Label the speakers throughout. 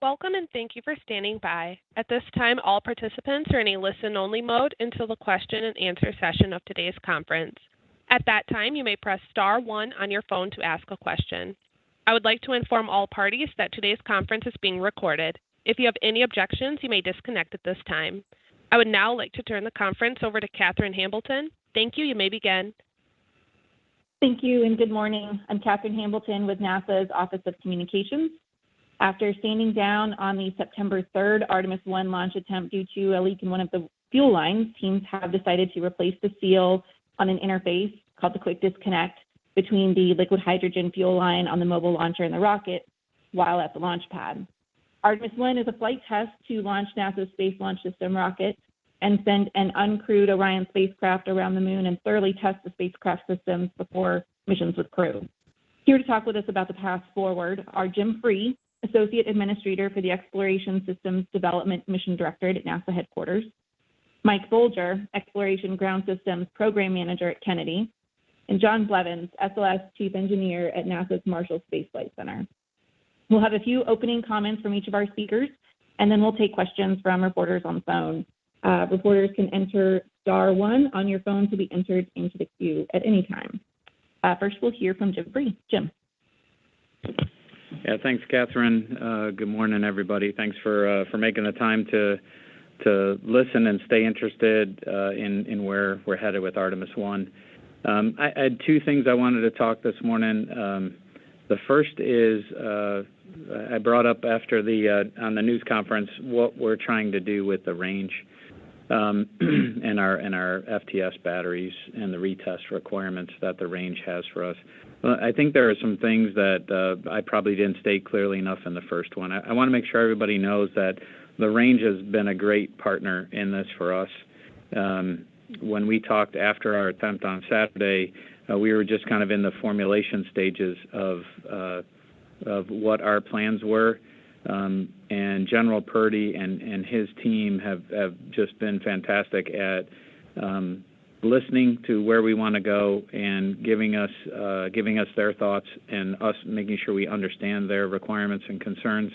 Speaker 1: Welcome and thank you for standing by. At this time, all participants are in a listen-only mode until the question and answer session of today's conference. At that time, you may press star 1 on your phone to ask a question. I would like to inform all parties that today's conference is being recorded. If you have any objections, you may disconnect at this time. I would now like to turn the conference over to Katherine Hambleton. Thank you. You may begin.
Speaker 2: Thank you and good morning. I'm Katherine Hambleton with NASA's Office of Communications. After standing down on the September 3rd Artemis I launch attempt due to a leak in one of the fuel lines, teams have decided to replace the seal on an interface called the quick disconnect between the liquid hydrogen fuel line on the mobile launcher and the rocket while at the launch pad. Artemis I is a flight test to launch NASA's Space Launch System rocket and send an uncrewed Orion spacecraft around the moon and thoroughly test the spacecraft systems before missions with crew. Here to talk with us about the path forward are Jim Free, Associate Administrator for the Exploration Systems Development Mission Directorate at NASA headquarters, Mike Bolger, Exploration Ground Systems Program Manager at Kennedy, and John Blevins, SLS Chief Engineer at NASA's Marshall Space Flight Center. We'll have a few opening comments from each of our speakers, and then we'll take questions from reporters on the phone. Reporters can enter star 1 on your phone to be entered into the queue at any time. First, we'll hear from Jim Free. Jim.
Speaker 3: Yeah, thanks, Catherine. Good morning, everybody. Thanks for making the time to listen and stay interested in where we're headed with Artemis I. I had two things I wanted to talk this morning. The first is I brought up after on the news conference what we're trying to do with the range and our FTS batteries and the retest requirements that the range has for us. Well, I think there are some things that I probably didn't state clearly enough in the first one. I want to make sure everybody knows that the range has been a great partner in this for us. When we talked after our attempt on Saturday, we were just kind of in the formulation stages of what our plans were. And General Purdy and his team have just been fantastic at listening to where we want to go and giving us their thoughts and us making sure we understand their requirements and concerns.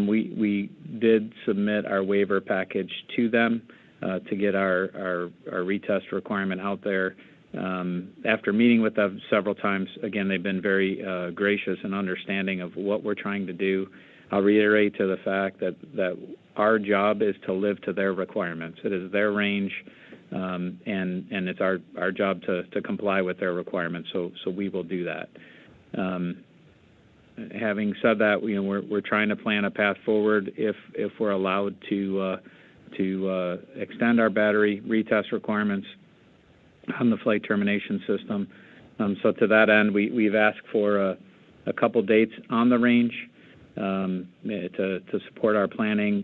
Speaker 3: We did submit our waiver package to them to get our retest requirement out there. After meeting with them several times, again, they've been very gracious and understanding of what we're trying to do. I'll reiterate to the fact that our job is to live to their requirements. It is their range, and it's our job to comply with their requirements. So we will do that. Having said that, we're trying to plan a path forward if we're allowed to extend our battery retest requirements on the flight termination system. So to that end, we've asked for a couple dates on the range. To support our planning.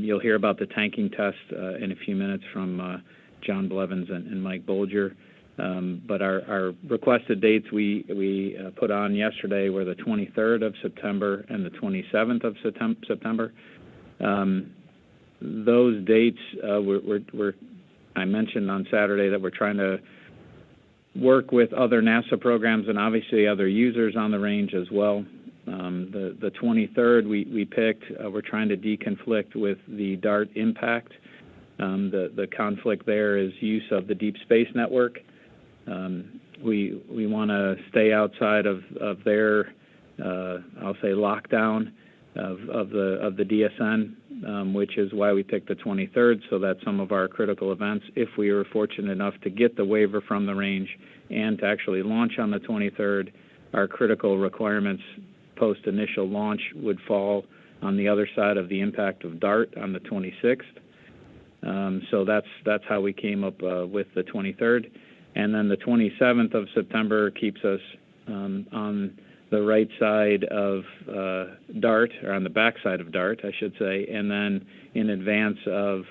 Speaker 3: You'll hear about the tanking test in a few minutes from John Blevins and Mike Bolger. But our requested dates we put on yesterday were the 23rd of September and the 27th of September. Those dates, I mentioned on Saturday that we're trying to work with other NASA programs and obviously other users on the range as well. The 23rd we picked, we're trying to deconflict with the DART impact. The conflict there is use of the Deep Space Network. We want to stay outside of their, I'll say, lockdown of the DSN, which is why we picked the 23rd, so that some of our critical events, if we were fortunate enough to get the waiver from the range and to actually launch on the 23rd, our critical requirements post-initial launch would fall on the other side of the impact of DART on the 26th. So that's how we came up with the 23rd. And then the 27th of September keeps us on the right side of DART, or on the back side of DART, I should say, and then in advance of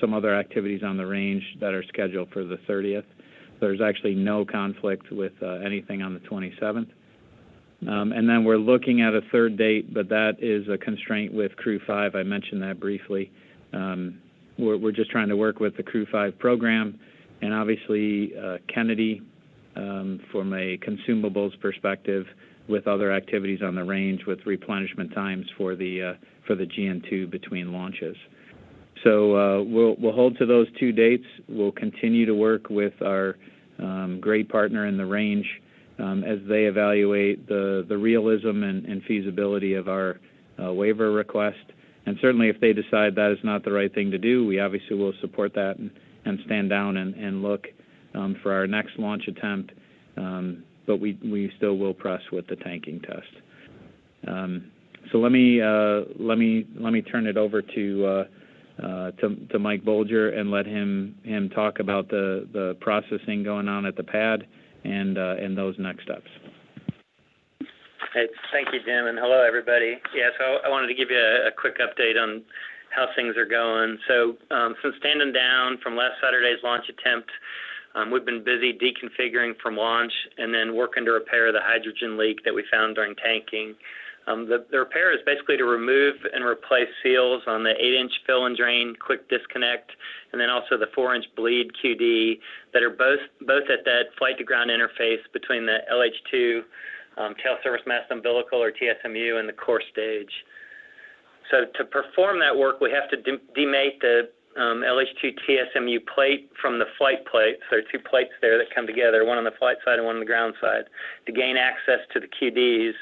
Speaker 3: some other activities on the range that are scheduled for the 30th. There's actually no conflict with anything on the 27th. And then we're looking at a third date, but that is a constraint with Crew 5. I mentioned that briefly. We're just trying to work with the Crew 5 program, and obviously Kennedy, from a consumables perspective, with other activities on the range with replenishment times for the GN2 between launches. So we'll hold to those 2 dates. We'll continue to work with our great partner in the range as they evaluate the realism and feasibility of our waiver request. And certainly if they decide that is not the right thing to do, we obviously will support that and stand down and look for our next launch attempt. But we still will press with the tanking test. So let me turn it over to Mike Bolger and let him talk about the processing going on at the pad and those next steps.
Speaker 4: Hey, thank you, Jim, and hello, everybody. Yeah, so I wanted to give you a quick update on how things are going. So since standing down from last Saturday's launch attempt, we've been busy deconfiguring from launch and then working to repair the hydrogen leak that we found during tanking. The repair is basically to remove and replace seals on the 8-inch fill and drain quick disconnect, and then also the 4-inch bleed QD that are both at that flight to ground interface between the LH2 tail service mast umbilical, or TSMU, and the core stage. So to perform that work, we have to demate the LH2 TSMU plate from the flight plate. So there are 2 plates there that come together, one on the flight side and one on the ground side, to gain access to the QDs.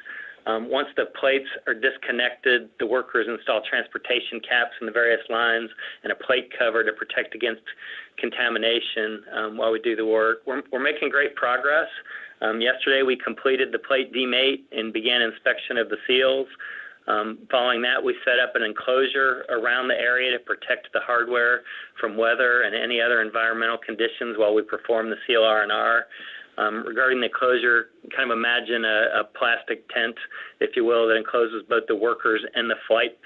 Speaker 4: Once the plates are disconnected, the workers install transportation caps in the various lines and a plate cover to protect against contamination while we do the work. We're making great progress. Yesterday we completed the plate demate and began inspection of the seals. Following that, we set up an enclosure around the area to protect the hardware from weather and any other environmental conditions while we perform the seal R&R. Regarding the enclosure, kind of imagine a plastic tent, if you will, that encloses both the workers and the flight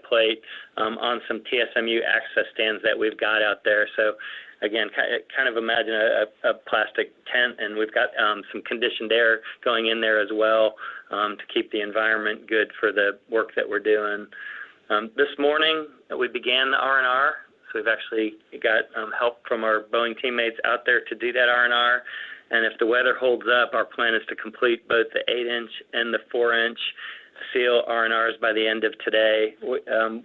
Speaker 4: plate on some TSMU access stands that we've got out there. So again, kind of imagine a plastic tent, and we've got some conditioned air going in there as well to keep the environment good for the work that we're doing. This morning, we began the R&R, so we've actually got help from our Boeing teammates out there to do that R&R. And if the weather holds up, our plan is to complete both the 8-inch and the 4-inch seal R&Rs by the end of today.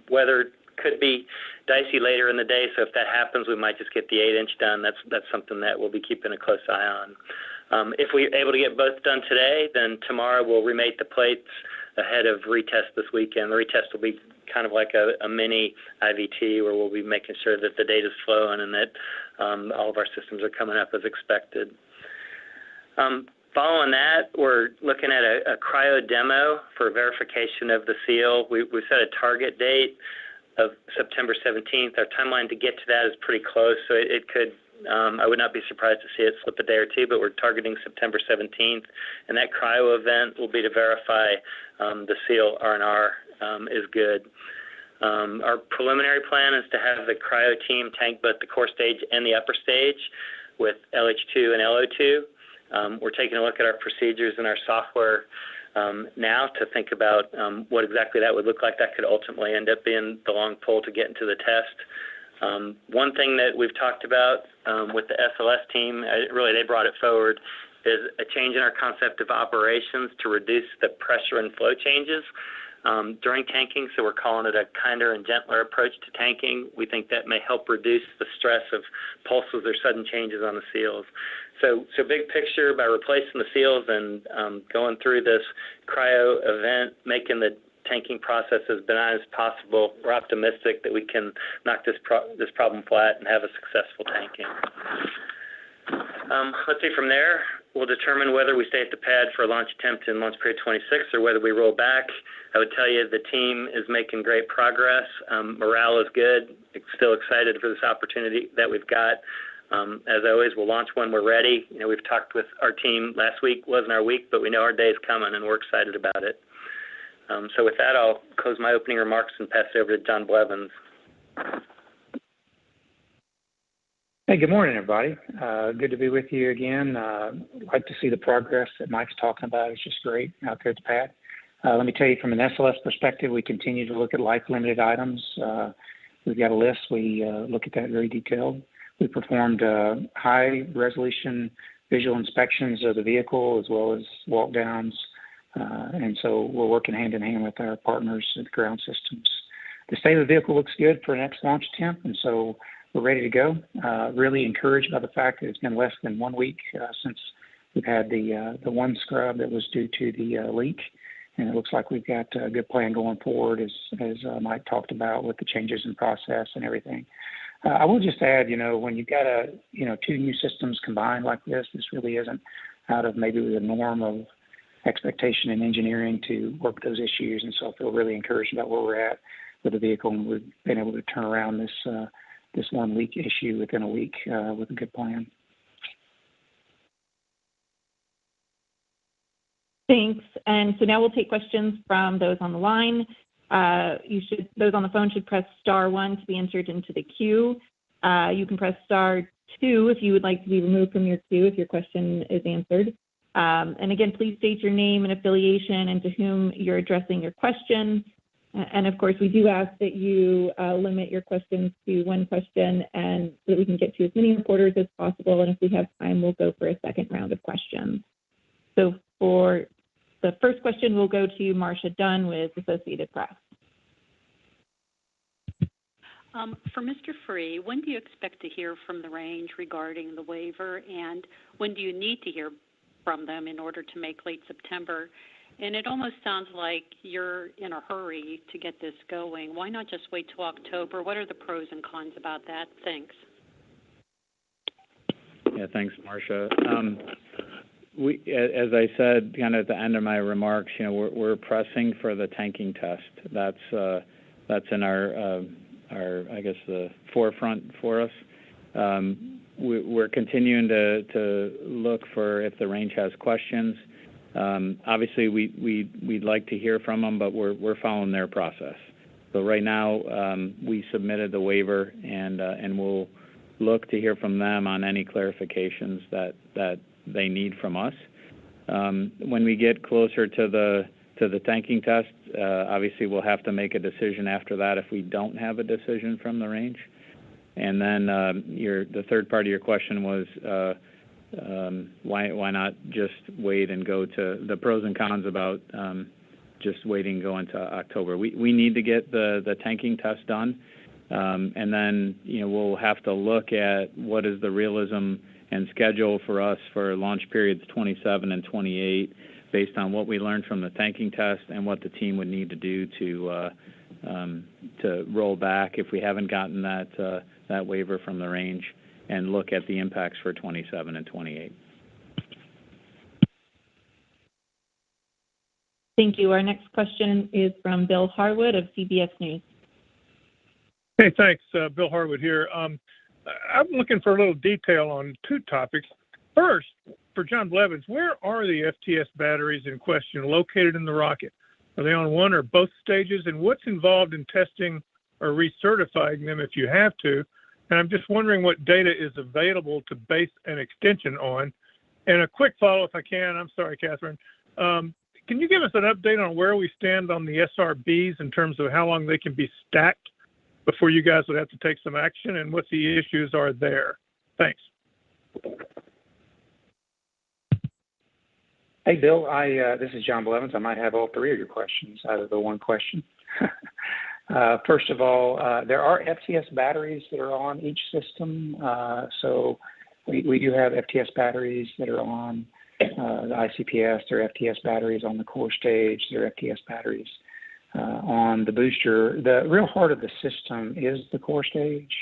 Speaker 4: Weather could be dicey later in the day, so if that happens, we might just get the 8-inch done. That's something that we'll be keeping a close eye on. If we're able to get both done today, then tomorrow we'll remate the plates ahead of retest this weekend. The retest will be kind of like a mini IVT where we'll be making sure that the data's flowing and that all of our systems are coming up as expected. Following that, we're looking at a cryo demo for verification of the seal. We set a target date of September 17th. Our timeline to get to that is pretty close, so it could, I would not be surprised to see it slip a day or two, but we're targeting September 17th. And that cryo event will be to verify the seal R&R is good. Our preliminary plan is to have the cryo team tank both the core stage and the upper stage with LH2 and LO2. We're taking a look at our procedures and our software now to think about what exactly that would look like. That could ultimately end up being the long pole to get into the test. One thing that we've talked about with the SLS team, really they brought it forward, is a change in our concept of operations to reduce the pressure and flow changes during tanking. So we're calling it a kinder and gentler approach to tanking. We think that may help reduce the stress of pulses or sudden changes on the seals. So big picture, by replacing the seals and going through this cryo event, making the tanking process as benign as possible, we're optimistic that we can knock this problem flat and have a successful tanking. Let's see, from there, we'll determine whether we stay at the pad for a launch attempt in launch period 26 or whether we roll back. I would tell you the team is making great progress. Morale is good. Still excited for this opportunity that we've got. As always, we'll launch when we're ready. You know, we've talked with our team. Last week wasn't our week, but we know our day is coming, and we're excited about it. So with that, I'll close my opening remarks and pass it over to John Blevins.
Speaker 5: Hey, good morning, everybody. Good to be with you again. Like to see the progress that Mike's talking about. It's just great out there at the pad. Let me tell you, from an SLS perspective, we continue to look at life-limited items. We've got a list. We look at that very detailed. We performed high-resolution visual inspections of the vehicle as well as walk-downs And so we're working hand in hand with our partners at the ground systems. The state of the vehicle looks good for the next launch attempt, and so we're ready to go. Really encouraged by the fact that it's been less than 1 week since we've had the one scrub that was due to the leak, and it looks like we've got a good plan going forward, as Mike talked about, with the changes in process and everything. I will just add, when you've got two new systems combined like this really isn't out of maybe the norm of expectation in engineering to work those issues, and so I feel really encouraged about where we're at with the vehicle, and we've been able to turn around this one leak issue within a week with a good plan.
Speaker 2: Thanks. And so now we'll take questions from those on the line. Those on the phone should press *1 to be entered into the queue. You can press *2 if you would like to be removed from your queue if your question is answered. And again, please state your name and affiliation and to whom you're addressing your question. And of course, we do ask that you limit your questions to one question, and so that we can get to as many reporters as possible. And if we have time, we'll go for a second round of questions. So for the first question, we'll go to Marcia Dunn with Associated Press.
Speaker 6: For Mr. Free, when do you expect to hear from the range regarding the waiver, and when do you need to hear from them in order to make late September? And it almost sounds like you're in a hurry to get this going. Why not just wait till October? What are the pros and cons about that? Thanks.
Speaker 3: Yeah, thanks, Marcia. As I said, kind of at the end of my remarks, we're pressing for the tanking test. That's in our I guess the forefront for us. We're continuing to look for if the range has questions. Obviously, we'd like to hear from them, but we're following their process. So right now, we submitted the waiver, and we'll look to hear from them on any clarifications that they need from us. When we get closer to the tanking test, obviously we'll have to make a decision after that if we don't have a decision from the range. And then the third part of your question was why not just wait and go to the pros and cons about just waiting going to October. We need to get the tanking test done, and then we'll have to look at what is the realism and schedule for us for launch periods 27 and 28 based on what we learned from the tanking test and what the team would need to do to roll back if we haven't gotten that waiver from the range, and look at the impacts for 27 and 28.
Speaker 2: Thank you. Our next question is from Bill Harwood of CBS News.
Speaker 7: Hey, thanks. Bill Harwood here. I'm looking for a little detail on two topics. First, for John Blevins, where are the FTS batteries in question located in the rocket? Are they on one or both stages? And what's involved in testing or recertifying them if you have to? And I'm just wondering what data is available to base an extension on. And a quick follow, if I can. I'm sorry, Catherine. Can you give us an update on where we stand on the SRBs in terms of how long they can be stacked before you guys would have to take some action, and what the issues are there? Thanks.
Speaker 5: Hey, Bill. This is John Blevins. I might have all three of your questions out of the one question. First of all, there are FTS batteries that are on each system. So we do have FTS batteries that are on the ICPS. There are FTS batteries on the core stage. There are FTS batteries on the booster. The real heart of the system is the core stage.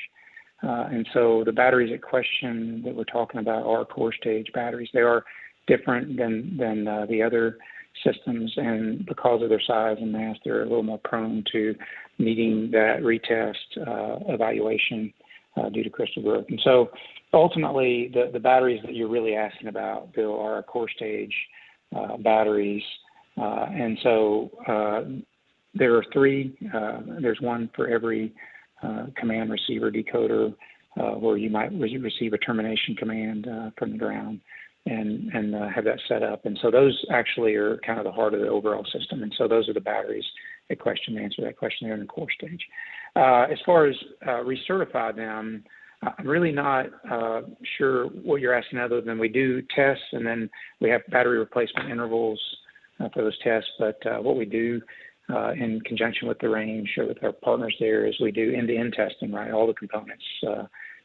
Speaker 5: And so the batteries at question that we're talking about are core stage batteries. They are different than the other systems, and because of their size and mass, they're a little more prone to needing that retest evaluation due to crystal growth. And so ultimately, the batteries that you're really asking about, Bill, are core stage batteries. And so there are three. There's one for every command receiver decoder where you might receive a termination command from the ground and have that set up. And so those actually are kind of the heart of the overall system. And so those are the batteries at question to answer that question there in the core stage. As far as recertify them, I'm really not sure what you're asking, other than we do tests, and then we have battery replacement intervals for those tests. But what we do in conjunction with the range or with our partners there is we do end-to-end testing, right, all the components,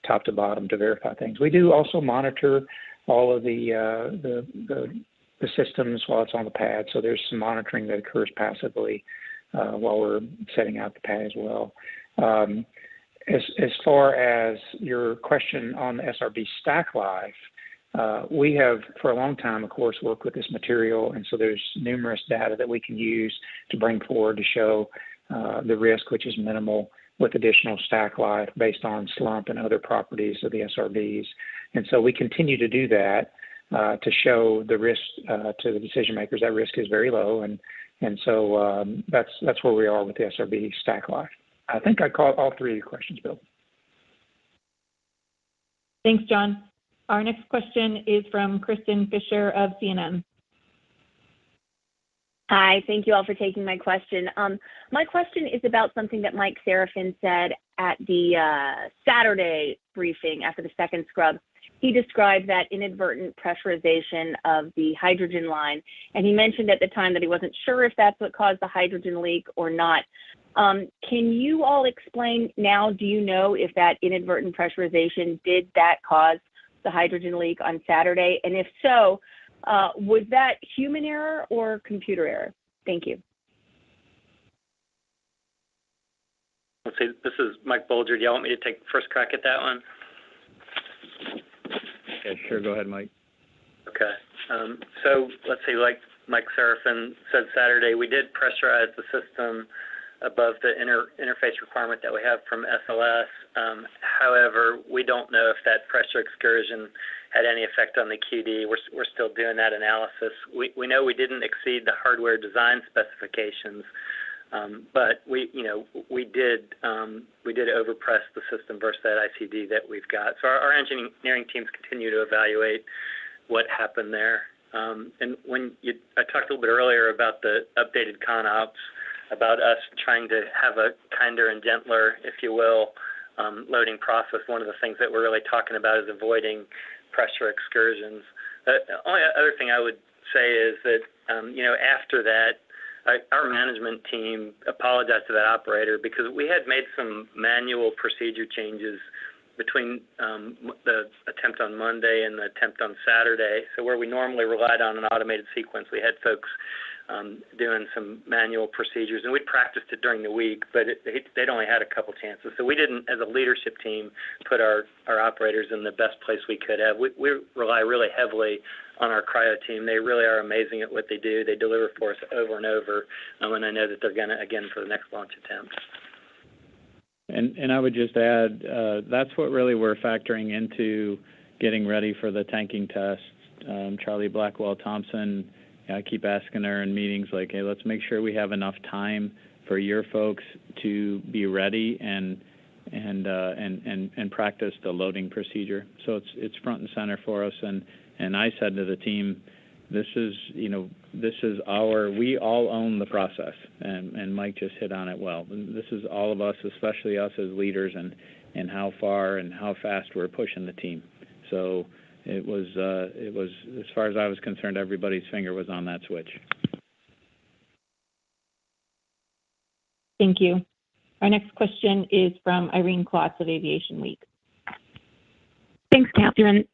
Speaker 5: top to bottom, to verify things. We do also monitor all of the systems while it's on the pad. So there's some monitoring that occurs passively while we're setting out the pad as well. As far as your question on the SRB stack life, we have for a long time, of course, worked with this material, and so there's numerous data that we can use to bring forward to show the risk, which is minimal, with additional stack life based on slump and other properties of the SRBs. And so we continue to do that to show the risk to the decision makers. That risk is very low, and so that's where we are with the SRB stack life. I think I caught all three of your questions, Bill.
Speaker 2: Thanks, John. Our next question is from Kristen Fisher of CNN.
Speaker 8: Hi, thank you all for taking my question. My question is about something that Mike Serafin said at the Saturday briefing after the second scrub. He described that inadvertent pressurization of the hydrogen line, and he mentioned at the time that he wasn't sure if that's what caused the hydrogen leak or not. Can you all explain now, do you know if that inadvertent pressurization, did that cause the hydrogen leak on Saturday? And if so, was that human error or computer error? Thank you.
Speaker 4: Let's see, this is Mike Bolger. Do you want me to take first crack at that one?
Speaker 3: Yeah, sure. Go ahead, Mike.
Speaker 4: Okay. So let's see, like Mike Serafin said Saturday, we did pressurize the system above the interface requirement that we have from SLS. However, we don't know if that pressure excursion had any effect on the QD. We're still doing that analysis. We know we didn't exceed the hardware design specifications, but we did overpress the system versus that ICD that we've got. So our engineering teams continue to evaluate what happened there. And I talked a little bit earlier about the updated ConOps, about us trying to have a kinder and gentler, if you will, loading process. One of the things that we're really talking about is avoiding pressure excursions. The only other thing I would say is that, after that, our management team apologized to that operator because we had made some manual procedure changes between the attempt on Monday and the attempt on Saturday. So where we normally relied on an automated sequence, we had folks doing some manual procedures, and we practiced it during the week, but they'd only had a couple chances. So we didn't, as a leadership team, put our operators in the best place we could have. We rely really heavily on our cryo team. They really are amazing at what they do. They deliver for us over and over, and I know that they're going to, again, for the next launch attempt.
Speaker 3: And I would just add, that's what really we're factoring into getting ready for the tanking test. Charlie Blackwell-Thompson, I keep asking her in meetings, like, hey, let's make sure we have enough time for your folks to be ready and practice the loading procedure. So it's front and center for us. And I said to the team, this is we all own the process, and Mike just hit on it well. This is all of us, especially us as leaders, and how far and how fast we're pushing the team. So it was as far as I was concerned, everybody's finger was on that switch.
Speaker 2: Thank you. Our next question is from Irene Klotz of Aviation Week.
Speaker 9: Thanks, Catherine.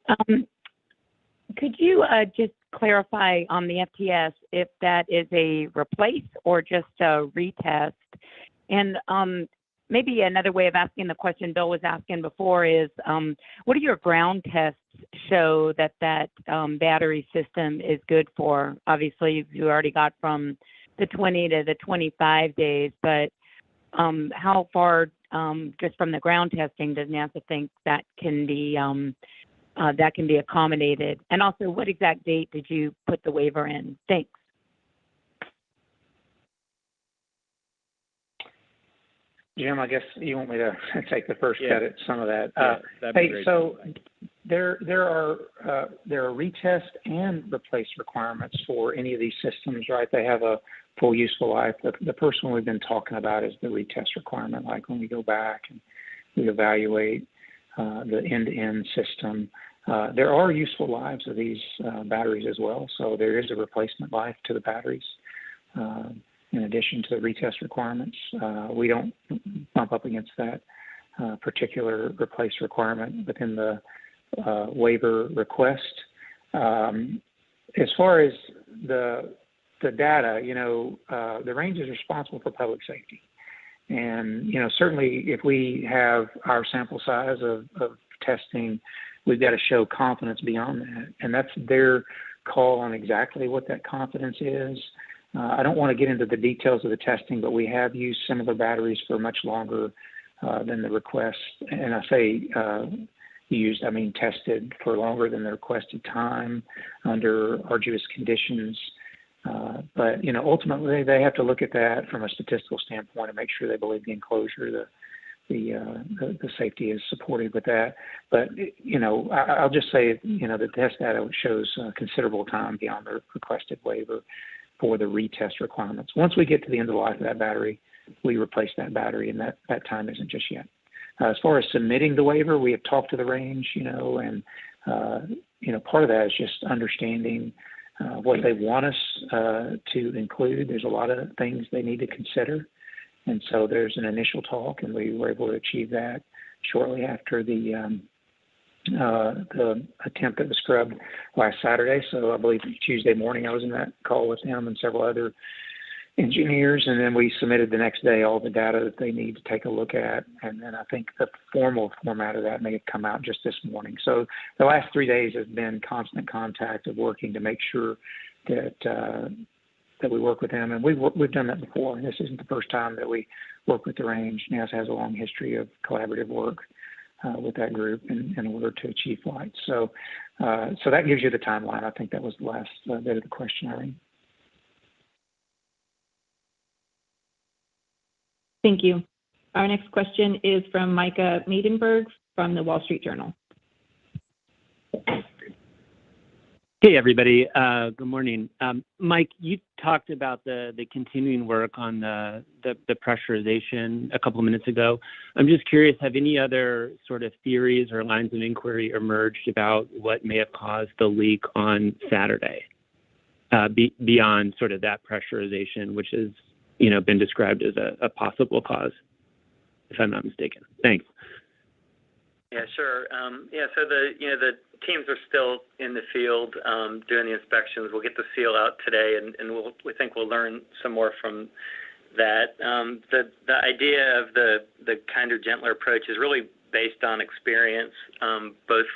Speaker 9: Could you just clarify on the FTS if that is a replace or just a retest? And maybe another way of asking the question Bill was asking before is, what do your ground tests show that battery system is good for? Obviously, you already got from the 20 to the 25 days, but how far, just from the ground testing, does NASA think that can be accommodated? And also, what exact date did you put the waiver in? Thanks.
Speaker 5: Jim, I guess you want me to take the first cut at some of that.
Speaker 3: That'd be great.
Speaker 5: So there are retest and replace requirements for any of these systems, right? They have a full useful life. The first one we've been talking about is the retest requirement, like when we go back and we evaluate the end-to-end system. There are useful lives of these batteries as well, so there is a replacement life to the batteries. In addition to the retest requirements, we don't bump up against that particular replace requirement within the waiver request. As far as the data, the range is responsible for public safety. And, certainly if we have our sample size of testing, we've got to show confidence beyond that. And that's their call on exactly what that confidence is. I don't want to get into the details of the testing, but we have used similar batteries for much longer than the request. And I say used, I mean tested for longer than the requested time under arduous conditions. But ultimately they have to look at that from a statistical standpoint and make sure they believe the enclosure, the safety is supported with that. But I'll just say the test data shows considerable time beyond the requested waiver for the retest requirements. Once we get to the end of the life of that battery, we replace that battery, and that time isn't just yet. As far as submitting the waiver, we have talked to the range, and part of that is just understanding what they want us to include. There's a lot of things they need to consider, and so there's an initial talk, and we were able to achieve that shortly after the attempt that was scrubbed last Saturday. So I believe Tuesday morning I was in that call with him and several other engineers, and then we submitted the next day all the data that they need to take a look at, and then I think the formal format of that may have come out just this morning. So the last 3 days has been constant contact of working to make sure that we work with them, and we've done that before, and this isn't the first time that we work with the range. NASA has a long history of collaborative work with that group in order to achieve flight. So that gives you the timeline. I think that was the last bit of the question, Irene.
Speaker 2: Thank you. Our next question is from Micah Maidenberg from the Wall Street Journal.
Speaker 10: Hey, everybody. Good morning. Mike, you talked about the continuing work on the pressurization a couple of minutes ago. I'm just curious, have any other sort of theories or lines of inquiry emerged about what may have caused the leak on Saturday beyond sort of that pressurization, which has been described as a possible cause, if I'm not mistaken? Thanks.
Speaker 4: Yeah, sure. So the teams are still in the field doing the inspections. We'll get the seal out today, and we think we'll learn some more from that. The idea of the kinder, gentler approach is really based on experience, both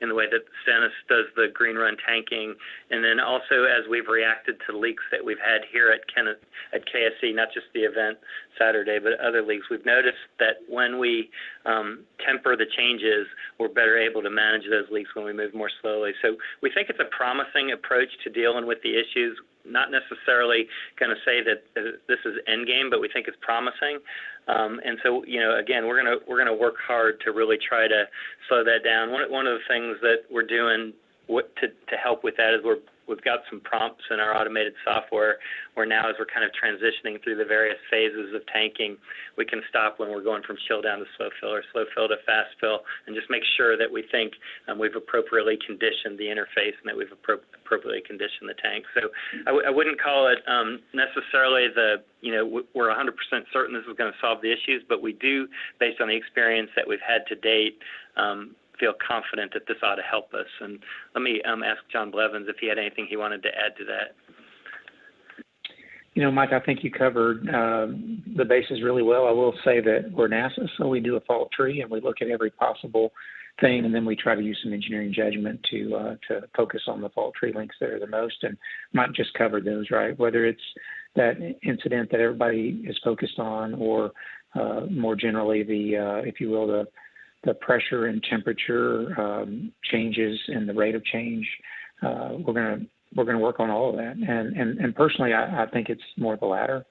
Speaker 4: in the way that Stennis does the green run tanking, and then also as we've reacted to leaks that we've had here at KSC, not just the event Saturday, but other leaks. We've noticed that when we temper the changes, we're better able to manage those leaks when we move more slowly. So we think it's a promising approach to dealing with the issues. Not necessarily going to say that this is endgame, but we think it's promising. And so, again, we're gonna work hard to really try to slow that down. One of the things that we're doing to help with that is we've got some prompts in our automated software where now, as we're kind of transitioning through the various phases of tanking, we can stop when we're going from chill down to slow fill or slow fill to fast fill, and just make sure that we think we've appropriately conditioned the interface and that we've appropriately conditioned the tank. So I wouldn't call it necessarily we're 100% certain this is going to solve the issues, but we do, based on the experience that we've had to date, feel confident that this ought to help us. And let me ask John Blevins if he had anything he wanted to add to that.
Speaker 5: Mike, I think you covered the bases really well. I will say that we're NASA, so we do a fault tree, and we look at every possible thing, and then we try to use some engineering judgment to focus on the fault tree links that are the most. And Mike just covered those, right? Whether it's that incident that everybody is focused on, or more generally if you will, the pressure and temperature changes and the rate of change, we're going to work on all of that. And personally, I think it's more the latter.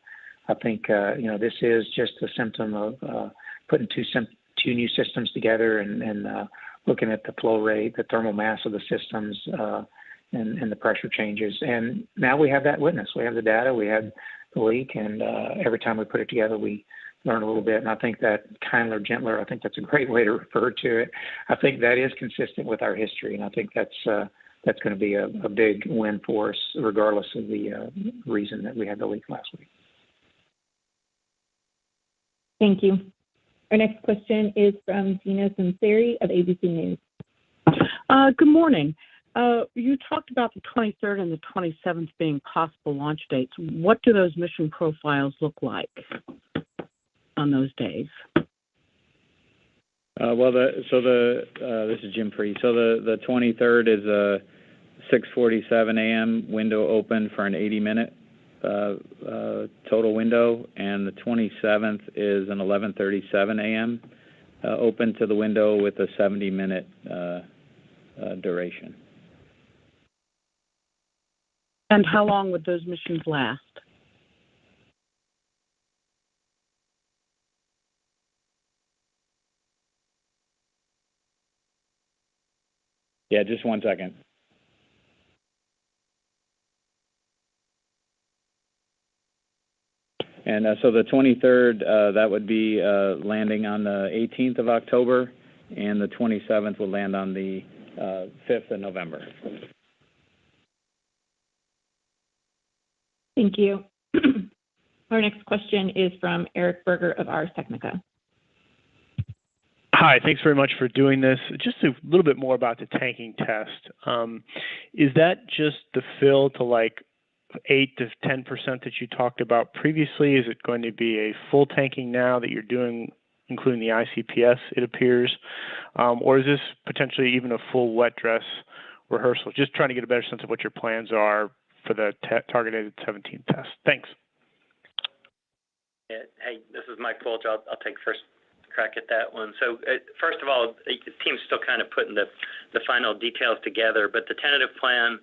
Speaker 5: I think this is just a symptom of putting two new systems together and looking at the flow rate, the thermal mass of the systems, and the pressure changes. And now we have that witness. We have the data. We have the leak, and every time we put it together, we learn a little bit. And I think that kindler, gentler, I think that's a great way to refer to it. I think that is consistent with our history, and I think that's going to be a big win for us, regardless of the reason that we had the leak last week.
Speaker 2: Thank you. Our next question is from Gina Sunseri of ABC News.
Speaker 11: Good morning. You talked about the 23rd and the 27th being possible launch dates. What do those mission profiles look like on those days?
Speaker 3: This is Jim Free. So the 23rd is a 6:47 a.m. window open for an 80-minute total window, and the 27th is an 11:37 a.m. Open to the window with a 70-minute duration.
Speaker 11: And how long would those missions last?
Speaker 3: Yeah, just one second. And so the 23rd, that would be landing on the 18th of October, and the 27th will land on the 5th of November.
Speaker 2: Thank you. Our next question is from Eric Berger of Ars Technica.
Speaker 12: Hi, thanks very much for doing this. Just a little bit more about the tanking test. Is that just the fill to like 8 to 10% that you talked about previously? Is it going to be a full tanking now that you're doing, including the ICPS, it appears? Or is this potentially even a full wet dress rehearsal? Just trying to get a better sense of what your plans are for the targeted 17th test. Thanks.
Speaker 4: Yeah. Hey, this is Mike Fulch. I'll take first crack at that one. So first of all, the team's still kind of putting the final details together, but the tentative plan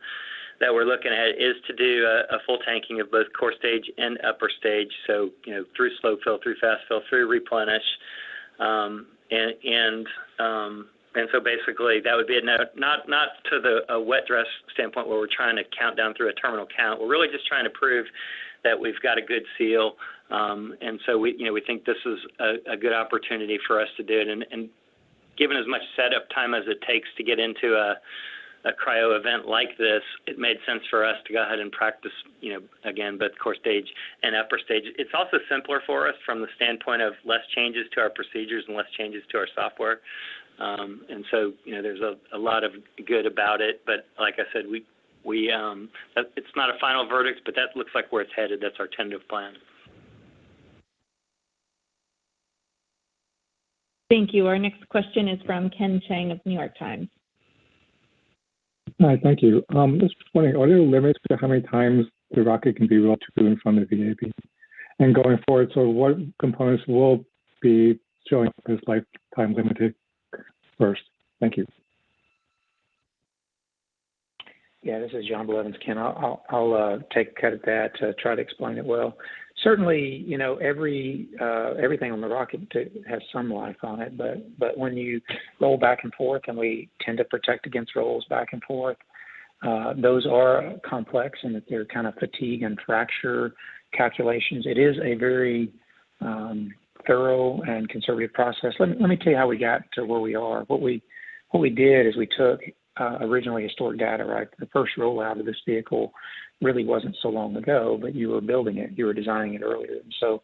Speaker 4: that we're looking at is to do a full tanking of both core stage and upper stage. So, through slow fill, through fast fill, through replenish, and so basically that would be not to the wet dress standpoint where we're trying to count down through a terminal count. We're really just trying to prove that we've got a good seal, and so we think this is a good opportunity for us to do it. And given as much setup time as it takes to get into a cryo event like this, it made sense for us to go ahead and practice, again, both core stage and upper stage. It's also simpler for us from the standpoint of less changes to our procedures and less changes to our software. And so, there's a lot of good about it. But like I said, it's not a final verdict, but that looks like where it's headed. That's our tentative plan.
Speaker 2: Thank you. Our next question is from Ken Chang of New York Times.
Speaker 13: Hi, thank you. Just wondering, are there limits to how many times the rocket can be rolled to and from the VAB? And going forward, so what components will be showing as lifetime limited first? Thank you.
Speaker 5: Yeah, this is John Blevins, Ken. I'll take a cut at that to try to explain it well. Certainly, everything on the rocket has some life on it, but when you roll back and forth, and we tend to protect against rolls back and forth, those are complex and that they're kind of fatigue and fracture calculations. It is a very thorough and conservative process. Let me tell you how we got to where we are. What we did is we took originally historic data, right? The first rollout of this vehicle really wasn't so long ago, but you were building it, you were designing it earlier. And so,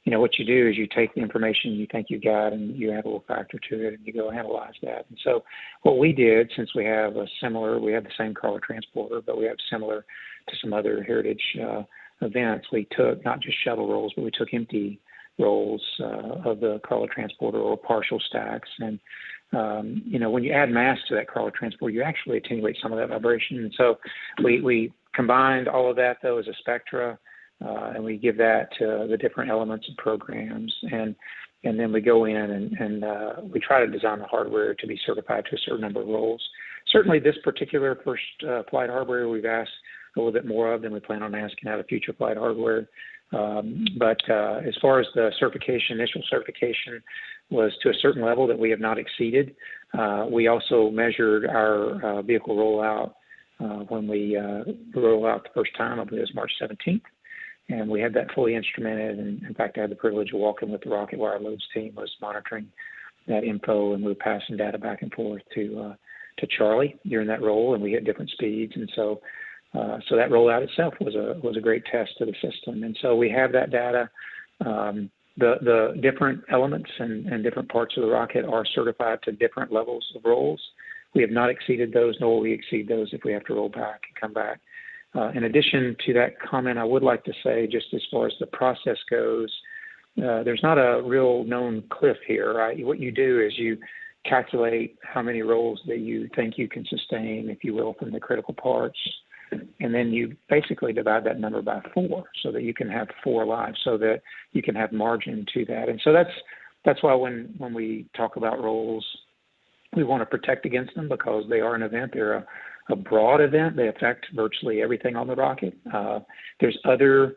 Speaker 5: what you do is you take the information you think you got and you add a little factor to it and you go analyze that. And so what we did, since we have the same crawler transporter, but we have similar to some other heritage events, we took not just shuttle rolls, but we took empty rolls of the crawler transporter or partial stacks. And when you add mass to that crawler transporter, you actually attenuate some of that vibration. And so we combined all of that, though, as a spectra, and we give that to the different elements and programs. And then we go in and we try to design the hardware to be certified to a certain number of rolls. Certainly this particular first flight hardware we've asked a little bit more of than we plan on asking out of future flight hardware. But as far as the initial certification was to a certain level that we have not exceeded. We also measured our vehicle rollout when we roll out the first time, I believe it was March 17th. And we had that fully instrumented. And in fact, I had the privilege of walking with the rocket while our loads team was monitoring that info, and we were passing data back and forth to Charlie during that roll, and we hit different speeds. And so that rollout itself was a great test to the system. And so we have that data. The different elements and different parts of the rocket are certified to different levels of rolls. We have not exceeded those, nor will we exceed those if we have to roll back and come back. In addition to that comment, I would like to say, just as far as the process goes, there's not a real known cliff here, right? What you do is you calculate how many rolls that you think you can sustain, if you will, from the critical parts, and then you basically divide that number by 4 so that you can have 4 lives, so that you can have margin to that. And so that's why when we talk about rolls, we want to protect against them, because they are an event. They're a broad event. They affect virtually everything on the rocket. There's other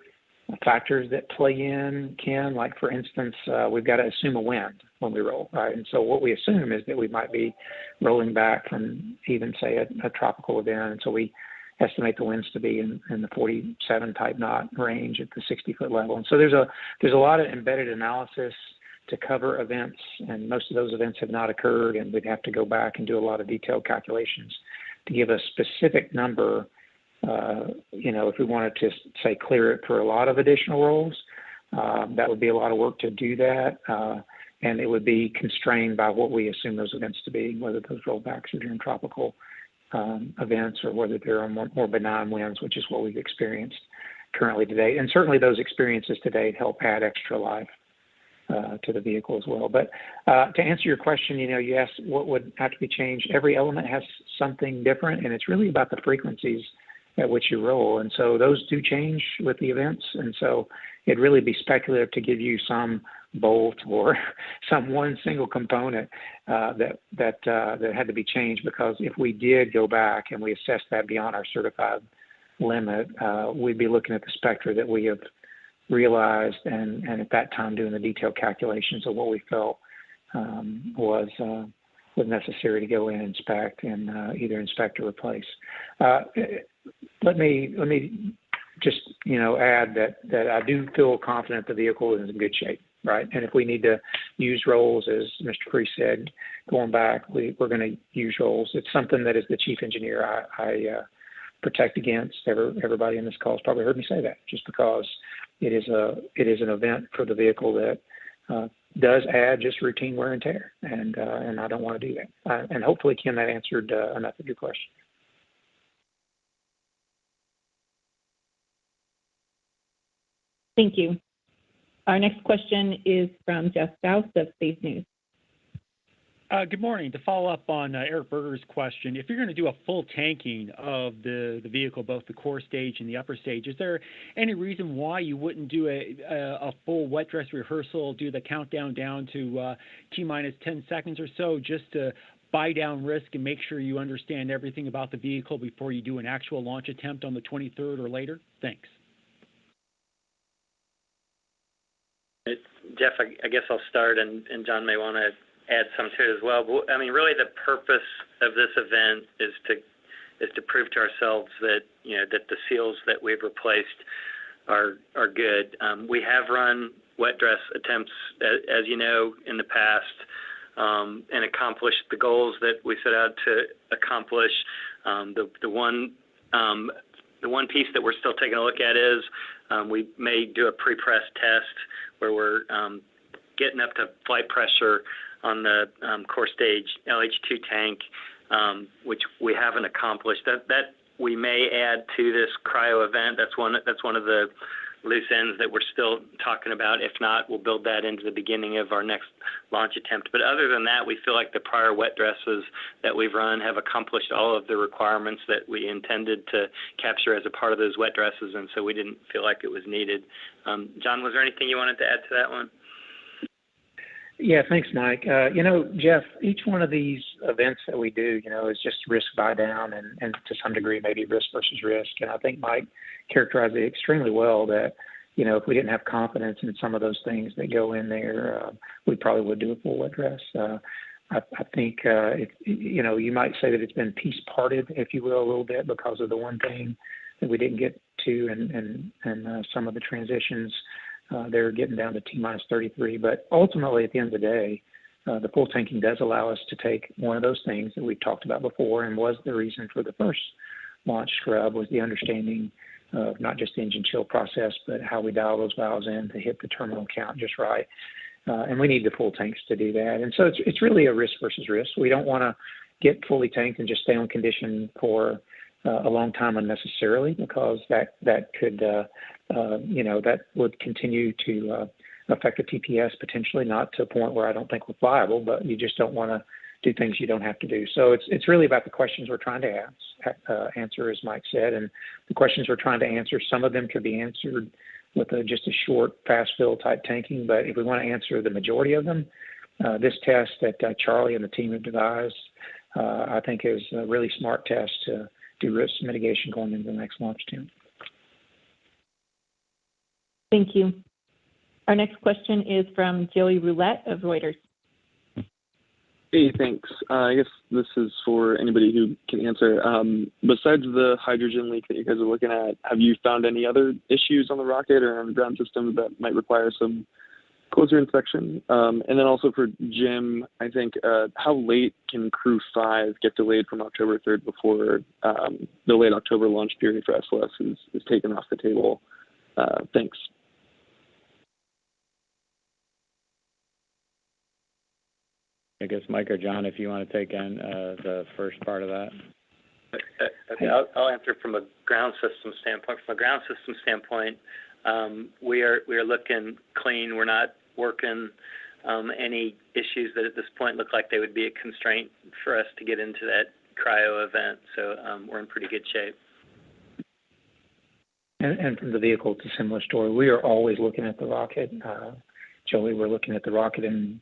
Speaker 5: factors that play in, Ken, like for instance, we've got to assume a wind when we roll, right? And so what we assume is that we might be rolling back from even, say, a tropical event. And so we estimate the winds to be in the 47 type knot range at the 60-foot level. And so there's a lot of embedded analysis to cover events, and most of those events have not occurred, and we'd have to go back and do a lot of detailed calculations to give a specific number. If we wanted to, say, clear it for a lot of additional rolls, that would be a lot of work to do that, and it would be constrained by what we assume those events to be, whether those rollbacks are during tropical events or whether they're on more benign winds, which is what we've experienced currently today. And certainly those experiences today help add extra life to the vehicle as well. But to answer your question, you asked what would have to be changed. Every element has something different, and it's really about the frequencies at which you roll. And so those do change with the events. And so it'd really be speculative to give you some bolt or some one single component that had to be changed, because if we did go back and we assessed that beyond our certified limit, we'd be looking at the spectra that we have realized, and at that time doing the detailed calculations of what we felt was necessary to go in and inspect and either inspect or replace. Let me just add that I do feel confident the vehicle is in good shape, right? And if we need to use rolls, as Mr. Free said, going back, we're going to use rolls. It's something that, as the chief engineer, I protect against. Everybody in this call has probably heard me say that, just because it is an event for the vehicle that does add just routine wear and tear, and I don't want to do that. And hopefully, Ken, that answered enough of your question.
Speaker 2: Thank you. Our next question is from Jeff Faust of Space News.
Speaker 14: Good morning. To follow up on Eric Berger's question, if you're going to do a full tanking of the vehicle, both the core stage and the upper stage, is there any reason why you wouldn't do a full wet dress rehearsal, do the countdown down to T-minus 10 seconds or so, just to buy down risk and make sure you understand everything about the vehicle before you do an actual launch attempt on the 23rd or later? Thanks.
Speaker 4: Jeff, I guess I'll start, and John may want to add some to it as well. But I mean, really, the purpose of this event is to prove to ourselves that that the seals that we've replaced are good. We have run wet dress attempts, as you know, in the past, and accomplished the goals that we set out to accomplish. The one piece that we're still taking a look at is we may do a pre-press test where we're getting up to flight pressure on the core stage LH2 tank, which we haven't accomplished. That we may add to this cryo event. That's one of the loose ends that we're still talking about. If not, we'll build that into the beginning of our next launch attempt. But other than that, we feel like the prior wet dresses that we've run have accomplished all of the requirements that we intended to capture as a part of those wet dresses, and so we didn't feel like it was needed. John, was there anything you wanted to add to that one?
Speaker 5: Yeah, thanks, Mike. Jeff, each one of these events that we do, is just risk buy down and to some degree maybe risk versus risk. And I think Mike characterized it extremely well that, if we didn't have confidence in some of those things that go in there, we probably would do a full wet dress. I think, you might say that it's been piece parted, if you will, a little bit because of the one thing that we didn't get 2 and some of the transitions, they're getting down to T minus 33. But ultimately, at the end of the day, the full tanking does allow us to take one of those things that we've talked about before and was the reason for the first launch scrub, was the understanding of not just the engine chill process, but how we dial those valves in to hit the terminal count just right. And we need the full tanks to do that. And so it's really a risk versus risk. We don't want to get fully tanked and just stay on condition for a long time unnecessarily, because that could, that would continue to affect the TPS potentially, not to a point where I don't think we're viable, but you just don't want to do things you don't have to do. So it's really about the questions we're trying to answer, as Mike said, and the questions we're trying to answer, some of them could be answered with just a short, fast fill type tanking, but if we want to answer the majority of them, this test that Charlie and the team have devised, I think is a really smart test to do risk mitigation going into the next launch attempt.
Speaker 2: Thank you. Our next question is from Joey Roulette of Reuters.
Speaker 15: Hey, thanks. I guess this is for anybody who can answer. Besides the hydrogen leak that you guys are looking at, have you found any other issues on the rocket or on the ground system that might require some closer inspection? And then also for Jim, I think, how late can Crew 5 get delayed from October 3rd before the late October launch period for SLS is taken off the table? Thanks.
Speaker 3: I guess Mike or John, if you want to take in the first part of that.
Speaker 4: Okay, I'll answer from a ground system standpoint. From a ground system standpoint, we are looking clean. We're not working any issues that at this point look like they would be a constraint for us to get into that cryo event. So we're in pretty good shape.
Speaker 5: And from the vehicle, it's a similar story. We are always looking at the rocket. Joey, we're looking at the rocket in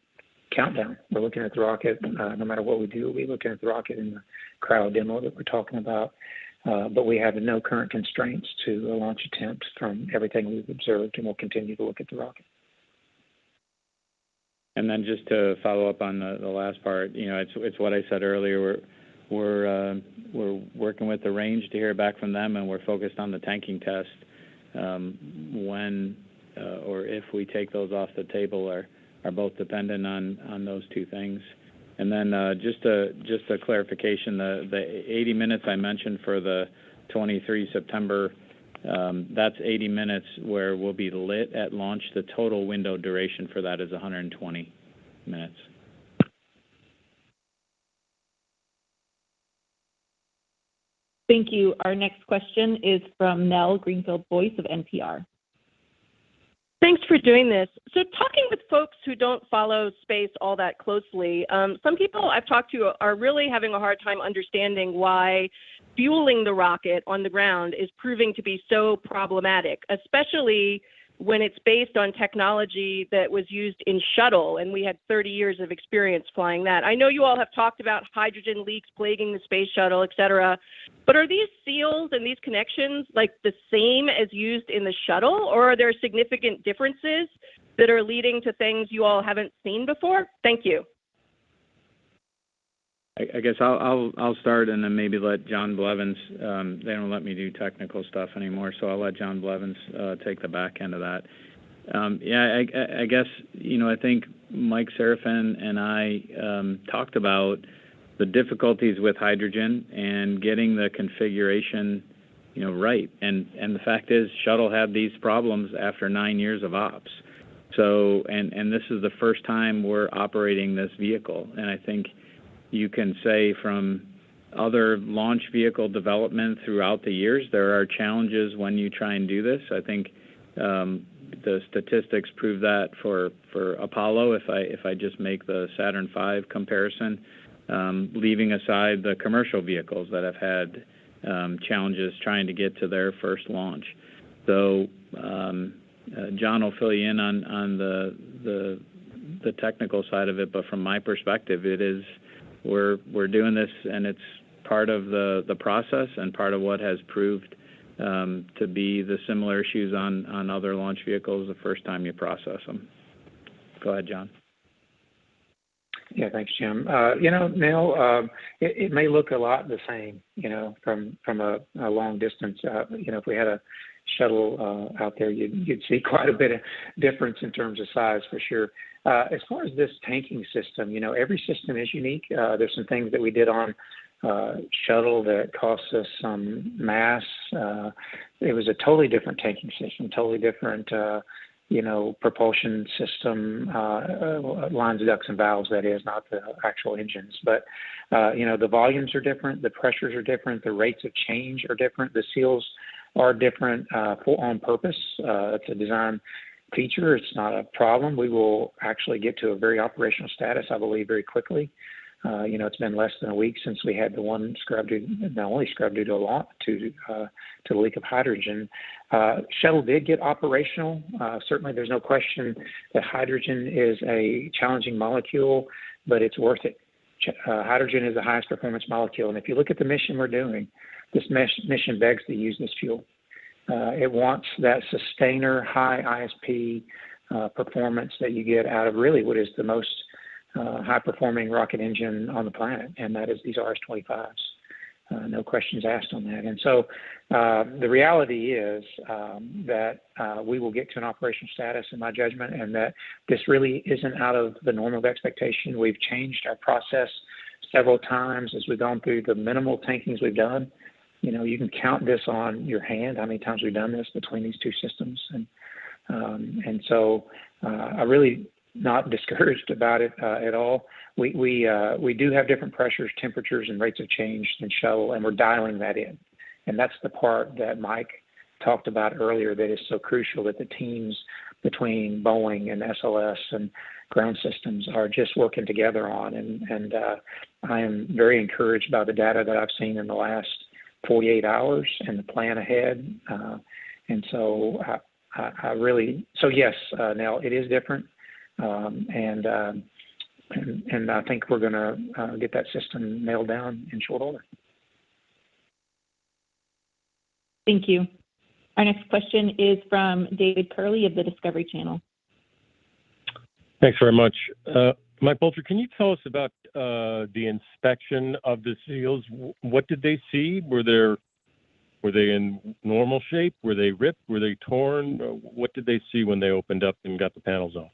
Speaker 5: countdown. We're looking at the rocket, no matter what we do, we're looking at the rocket in the cryo demo that we're talking about. But we have no current constraints to a launch attempt from everything we've observed, and we'll continue to look at the rocket.
Speaker 3: And then just to follow up on the last part, it's what I said earlier. We're working with the range to hear back from them, and we're focused on the tanking test. When or if we take those off the table are both dependent on those two things. And then just a clarification, the 80 minutes I mentioned for the 23 September, that's 80 minutes where we'll be lit at launch. The total window duration for that is 120 minutes.
Speaker 2: Thank you. Our next question is from Nell Greenfield-Boyce of NPR.
Speaker 16: Thanks for doing this. So talking with folks who don't follow space all that closely, some people I've talked to are really having a hard time understanding why fueling the rocket on the ground is proving to be so problematic, especially when it's based on technology that was used in shuttle, and we had 30 years of experience flying that. I know you all have talked about hydrogen leaks plaguing the space shuttle, et cetera, but are these seals and these connections like the same as used in the shuttle, or are there significant differences that are leading to things you all haven't seen before? Thank you.
Speaker 3: I guess I'll start and then maybe let John Blevins. They don't let me do technical stuff anymore, so I'll let John Blevins take the back end of that. I guess I think Mike Serafin and I talked about the difficulties with hydrogen and getting the configuration right. And the fact is, shuttle had these problems after 9 years of ops. So and this is the first time we're operating this vehicle, and I think you can say from other launch vehicle development throughout the years, there are challenges when you try and do this. I think the statistics prove that for Apollo, if I just make the Saturn V comparison, leaving aside the commercial vehicles that have had challenges trying to get to their first launch. So John will fill you in on the technical side of it, but from my perspective, it is we're doing this, and it's part of the process and part of what has proved to be the similar issues on other launch vehicles the first time you process them. Go ahead, John.
Speaker 5: Yeah, thanks, Jim. Neil, it may look a lot the same, from a long distance. If we had a shuttle out there, you'd see quite a bit of difference in terms of size for sure. As far as this tanking system, every system is unique. There's some things that we did on shuttle that cost us some mass. It was a totally different tanking system, totally different propulsion system, lines, ducts, and valves, that is, not the actual engines. But, the volumes are different, the pressures are different, the rates of change are different, the seals are different on purpose. It's a design feature. It's not a problem. We will actually get to a very operational status, I believe, very quickly. It's been less than a week since we had the one scrub due, not only scrub due to the leak of hydrogen. Shuttle did get operational. Certainly, there's no question that hydrogen is a challenging molecule, but it's worth it. Hydrogen is the highest performance molecule, and if you look at the mission we're doing, this mission begs to use this fuel. It wants that sustainer, high ISP performance that you get out of really what is the most high-performing rocket engine on the planet, and that is these RS-25s. No questions asked on that. And so the reality is that we will get to an operational status, in my judgment, and that this really isn't out of the norm of expectation. We've changed our process several times as we've gone through the minimal tankings we've done. You can count this on your hand, how many times we've done this between these two systems. And so I really not discouraged about it at all. We do have different pressures, temperatures, and rates of change than shuttle, and we're dialing that in. And that's the part that Mike talked about earlier that is so crucial, that the teams between Boeing and SLS and ground systems are just working together on. And I am very encouraged by the data that I've seen in the last 48 hours and the plan ahead. And so yes, now it is different. And I think we're going to get that system nailed down in short order.
Speaker 2: Thank you. Our next question is from David Curley of the Discovery Channel.
Speaker 17: Thanks very much. Mike Bolger, can you tell us about the inspection of the seals? What did they see? Were they in normal shape? Were they ripped? Were they torn? What did they see when they opened up and got the panels off?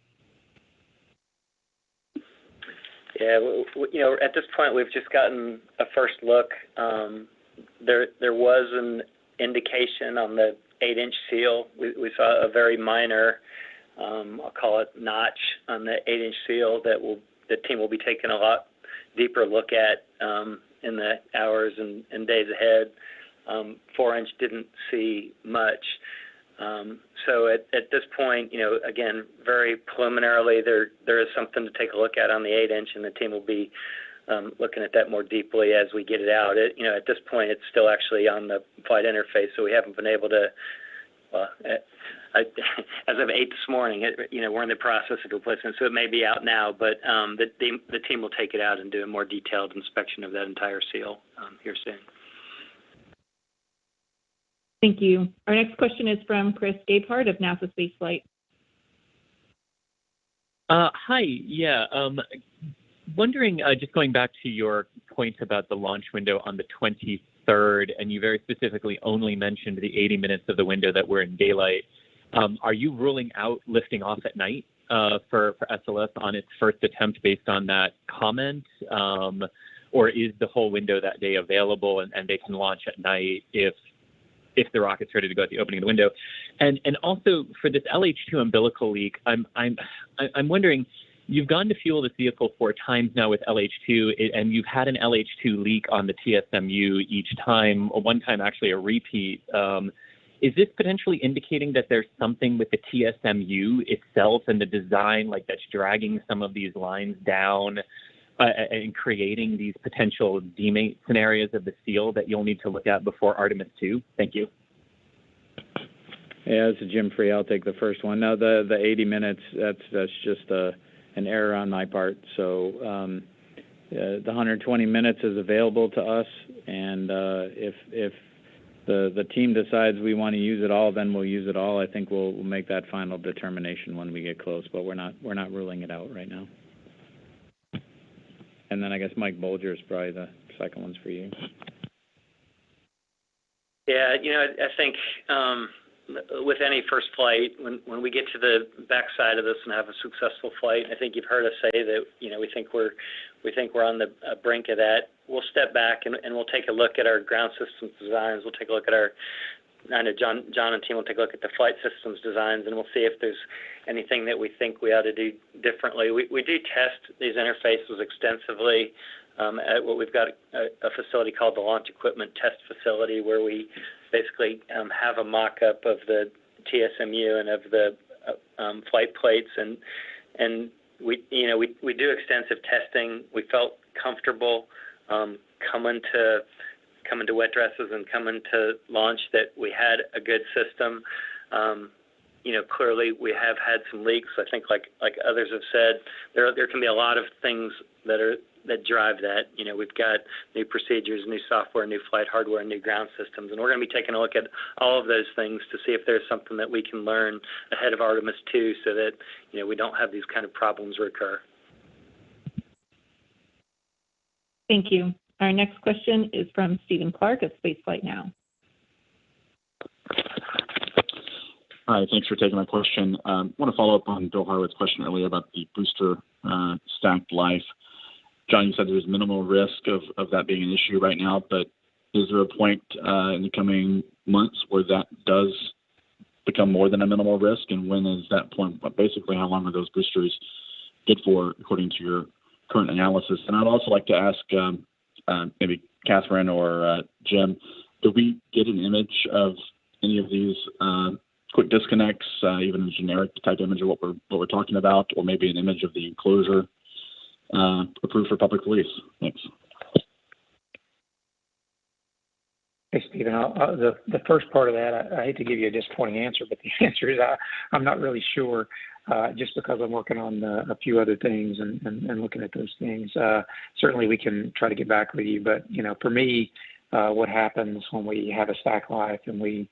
Speaker 4: Yeah, at this point, we've just gotten a first look. There was an indication on the 8-inch seal. We saw a very minor, I'll call it notch on the 8-inch seal that the team will be taking a lot deeper look at in the hours and days ahead. 4-inch didn't see much. So at this point, again, very preliminarily, there is something to take a look at on the 8-inch, and the team will be looking at that more deeply as we get it out. At this point, it's still actually on the flight interface, so we haven't been able to. Well, as of 8 this morning, we're in the process of replacement, so it may be out now. But the team will take it out and do a more detailed inspection of that entire seal here soon.
Speaker 2: Thank you. Our next question is from Chris Gabhardt of NASA Spaceflight.
Speaker 18: Hi. Yeah. Wondering, just going back to your point about the launch window on the 23rd, and you very specifically only mentioned the 80 minutes of the window that were in daylight. Are you ruling out lifting off at night for SLS on its first attempt based on that comment? Or is the whole window that day available and they can launch at night if the rocket's ready to go at the opening of the window? And also for this LH2 umbilical leak, I'm wondering, you've gone to fuel this vehicle 4 times now with LH2, and you've had an LH2 leak on the TSMU each time, one time actually a repeat. Is this potentially indicating that there's something with the TSMU itself and the design, like that's dragging some of these lines down and creating these potential demate scenarios of the seal that you'll need to look at before Artemis II? Thank you.
Speaker 3: Yeah, this is Jim Free. I'll take the first one. Now, the 80 minutes, that's just an error on my part. So the 120 minutes is available to us, and if the team decides we want to use it all, then we'll use it all. I think we'll make that final determination when we get close, but we're not ruling it out right now. And then I guess Mike Bolger is probably the second one's for you.
Speaker 4: Yeah, I think with any first flight, when we get to the backside of this and have a successful flight, I think you've heard us say that we think we're on the brink of that. We'll step back and we'll take a look at our ground systems designs. We'll take a look at I know John and team will take a look at the flight systems designs, and we'll see if there's anything that we think we ought to do differently. We do test these interfaces extensively at what we've got a facility called the Launch Equipment Test Facility, where we basically have a mock-up of the TSMU and of the flight plates, and we do extensive testing. We felt comfortable coming to wet dresses and coming to launch that we had a good system. Clearly we have had some leaks. I think like others have said, there can be a lot of things that drive that. We've got new procedures, new software, new flight hardware, new ground systems, and we're going to be taking a look at all of those things to see if there's something that we can learn ahead of Artemis II so that we don't have these kind of problems recur.
Speaker 2: Thank you. Our next question is from Stephen Clark of Spaceflight Now.
Speaker 19: Hi, thanks for taking my question. I want to follow up on Bill Harwood's question earlier about the booster stacked life. John, you said there's minimal risk of that being an issue right now, but is there a point in the coming months where that does become more than a minimal risk, and when is that point? Basically, how long are those boosters good for, according to your current analysis? And I'd also like to ask maybe Catherine or Jim, do we get an image of any of these quick disconnects, even a generic type image of what we're talking about, or maybe an image of the enclosure approved for public release? Thanks.
Speaker 5: Hey, Stephen, the first part of that, I hate to give you a disappointing answer, but the answer is I'm not really sure, just because I'm working on a few other things and looking at those things. Certainly we can try to get back with you, but, for me, what happens when we have a stack life and we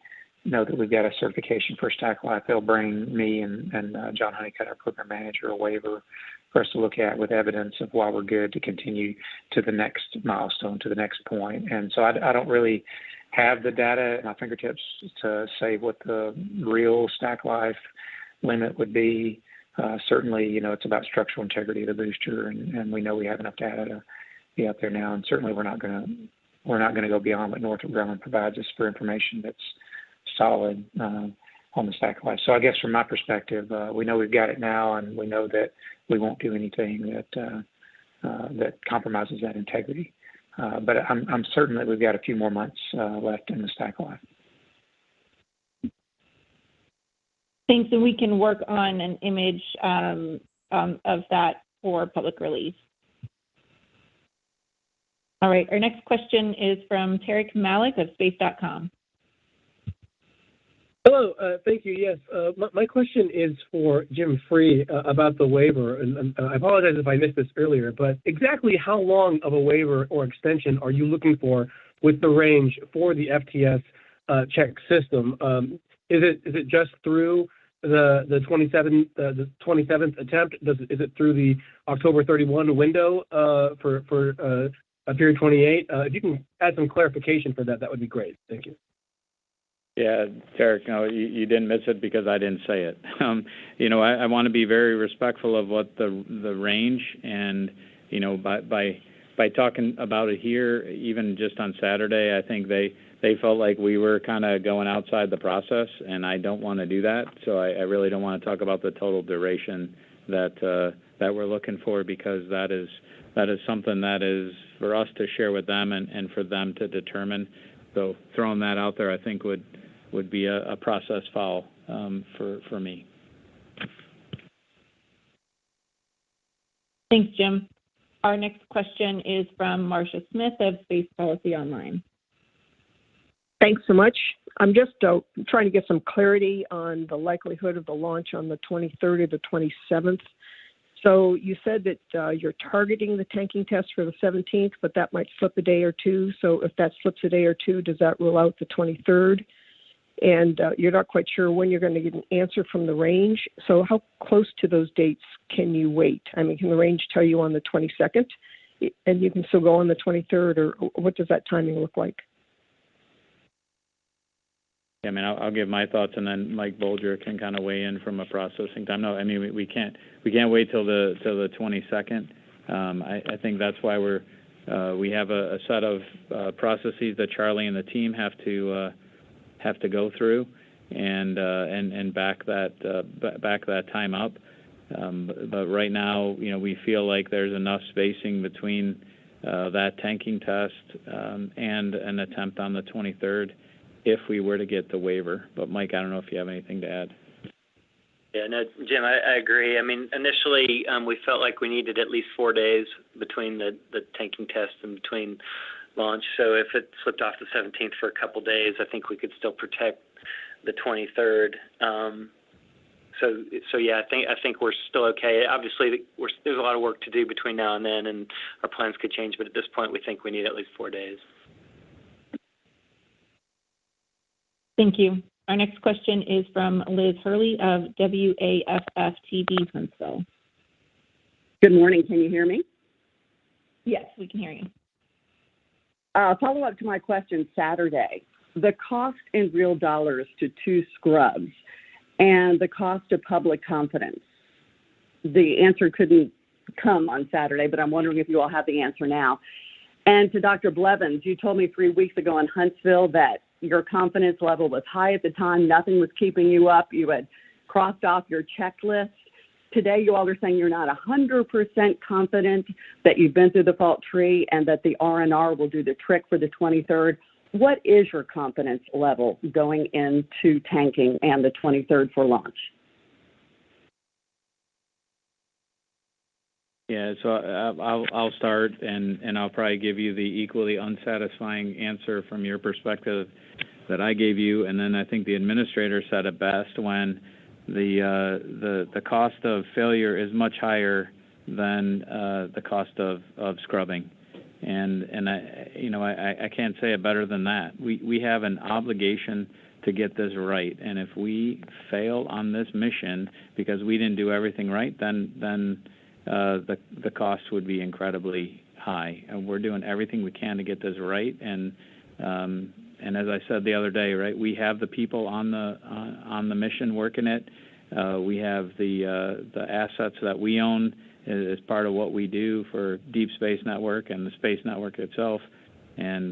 Speaker 5: know that we've got a certification for stack life, they'll bring me and John Honeycutt, our program manager, a waiver for us to look at with evidence of why we're good to continue to the next milestone, to the next point. And so I don't really have the data at my fingertips to say what the real stack life limit would be. Certainly, it's about structural integrity of the booster, and we know we have enough data to be out there now. And certainly, we're not going to go beyond what Northrop Grumman provides us for information that's solid on the stack life. So I guess from my perspective, we know we've got it now, and we know that we won't do anything that compromises that integrity. But I'm certain that we've got a few more months left in the stack life.
Speaker 2: Thanks, and we can work on an image of that for public release. All right, our next question is from Tarek Malik of Space.com.
Speaker 20: Hello, thank you. Yes, my question is for Jim Free about the waiver, and I apologize if I missed this earlier, but exactly how long of a waiver or extension are you looking for with the range for the FTS check system? Is it just through the 27th attempt? Is it through the October 31 window for period 28? If you can add some clarification for that, that would be great. Thank you.
Speaker 3: Yeah, Derek, no, you didn't miss it because I didn't say it. I want to be very respectful of what the range, and by talking about it here, even just on Saturday, I think they felt like we were kind of going outside the process, and I don't want to do that. So I really don't want to talk about the total duration that we're looking for, because that is something that is for us to share with them and for them to determine. So throwing that out there, I think would be a process foul for me.
Speaker 2: Thanks, Jim. Our next question is from Marcia Smith of Space Policy Online.
Speaker 21: Thanks so much. I'm just trying to get some clarity on the likelihood of the launch on the 23rd or the 27th. So you said that you're targeting the tanking test for the 17th, but that might slip a day or two. So if that slips a day or two, does that rule out the 23rd? And you're not quite sure when you're going to get an answer from the range. So how close to those dates can you wait? I mean, can the range tell you on the 22nd? and you can still go on the 23rd, or what does that timing look like?
Speaker 3: Yeah, I mean, I'll give my thoughts, and then Mike Bolger can kind of weigh in from a processing time. No, I mean, we can't wait till the 22nd. I think that's why we have a set of processes that Charlie and the team have to go through, and back that time up. But right now, we feel like there's enough spacing between that tanking test and an attempt on the 23rd if we were to get the waiver. But Mike, I don't know if you have anything to add.
Speaker 4: Yeah, no, Jim, I agree. I mean, initially we felt like we needed at least 4 days between the tanking test and between launch. So if it slipped off the 17th for a couple days, I think we could still protect the 23rd. So yeah, I think we're still okay. Obviously, there's a lot of work to do between now and then, and our plans could change. But at this point, we think we need at least 4 days.
Speaker 2: Thank you. Our next question is from Liz Hurley of WAFF-TV Huntsville.
Speaker 1: Good morning. Can you hear me?
Speaker 2: Yes, we can hear you.
Speaker 1: Follow up to my question Saturday. The cost in real dollars to 2 scrubs and the cost of public confidence. The answer couldn't come on Saturday, but I'm wondering if you all have the answer now. And to Dr. Blevins, you told me 3 weeks ago in Huntsville that your confidence level was high at the time. Nothing was keeping you up. You had crossed off your checklist. Today, you all are saying you're not 100% confident that you've been through the fault tree and that the R&R will do the trick for the 23rd. What is your confidence level going into tanking and the 23rd for launch?
Speaker 3: Yeah, so I'll start, and I'll probably give you the equally unsatisfying answer from your perspective that I gave you, and then I think the administrator said it best when the cost of failure is much higher than the cost of scrubbing, and I can't say it better than that. We have an obligation to get this right, and if we fail on this mission because we didn't do everything right, then the cost would be incredibly high. And we're doing everything we can to get this right. And as I said the other day, right, we have the people on the mission working it. We have the assets that we own as part of what we do for Deep Space Network and the Space Network itself. And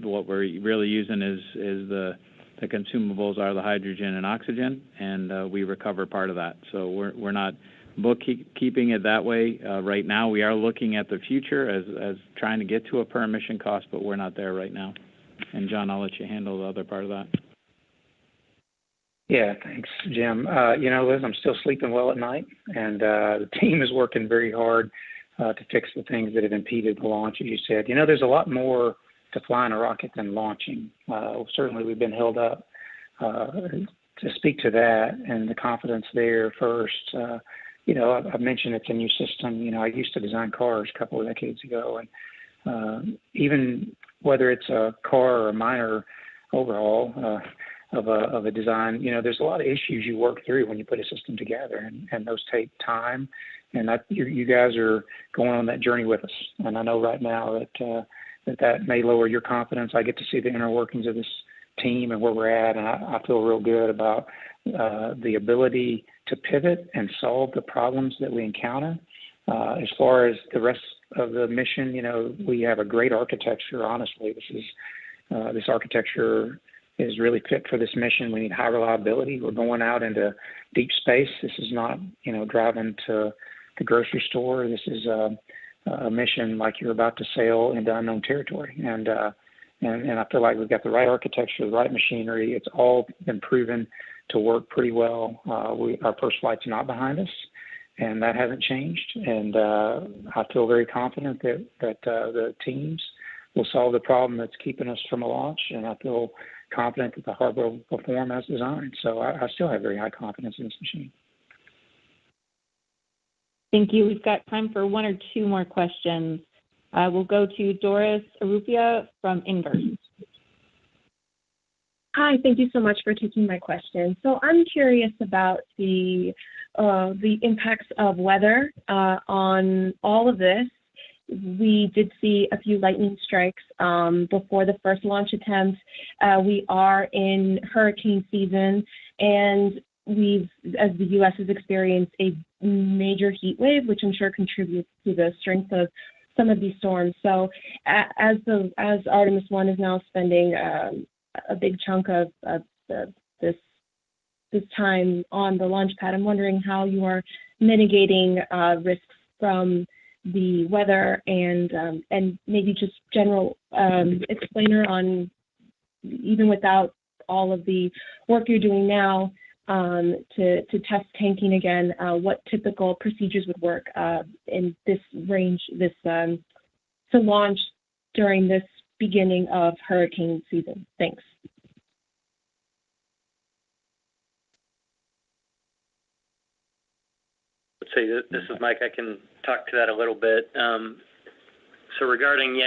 Speaker 3: what we're really using is the consumables are the hydrogen and oxygen, and we recover part of that. So we're not bookkeeping it that way right now. We are looking at the future as trying to get to a per mission cost, but we're not there right now. And John, I'll let you handle the other part of that.
Speaker 5: Yeah, thanks, Jim. Liz, I'm still sleeping well at night, and the team is working very hard to fix the things that have impeded the launch, as you said. There's a lot more to flying a rocket than launching. Certainly we've been held up. To speak to that and the confidence there first, I've mentioned it's a new system. I used to design cars a couple of decades ago, and even whether it's a car or a minor overhaul of a design, there's a lot of issues you work through when you put a system together, and those take time. And you guys are going on that journey with us. And I know right now that may lower your confidence. I get to see the inner workings of this team and where we're at, and I feel real good about the ability to pivot and solve the problems that we encounter. As far as the rest of the mission, we have a great architecture. Honestly, this architecture is really fit for this mission. We need high reliability. We're going out into deep space. This is not, driving to the grocery store. This is a mission like you're about to sail into unknown territory. And I feel like we've got the right architecture, the right machinery. It's all been proven to work pretty well. Our first flight's not behind us, and that hasn't changed. And I feel very confident that the teams will solve the problem that's keeping us from a launch, and I feel confident that the hardware will perform as designed. So I still have very high confidence in this machine.
Speaker 2: Thank you. We've got time for one or two more questions. We'll go to Doris Arupia from Inverse.
Speaker 22: Hi, thank you so much for taking my question. So I'm curious about the
Speaker 2: the impacts of weather on all of this. We did see a few lightning strikes before the first launch attempt. We are in hurricane season, and as the U.S. has experienced a major heat wave, which I'm sure contributes to the strength of some of these storms. So as Artemis I is now spending a big chunk of this time on the launch pad, I'm wondering how you are mitigating risks from the weather and maybe just general explainer on, even without all of the work you're doing now to test tanking again, what typical procedures would work in this range, to launch during this beginning of hurricane season? Thanks.
Speaker 4: Let's see, this is Mike. I can talk to that a little bit. So regarding,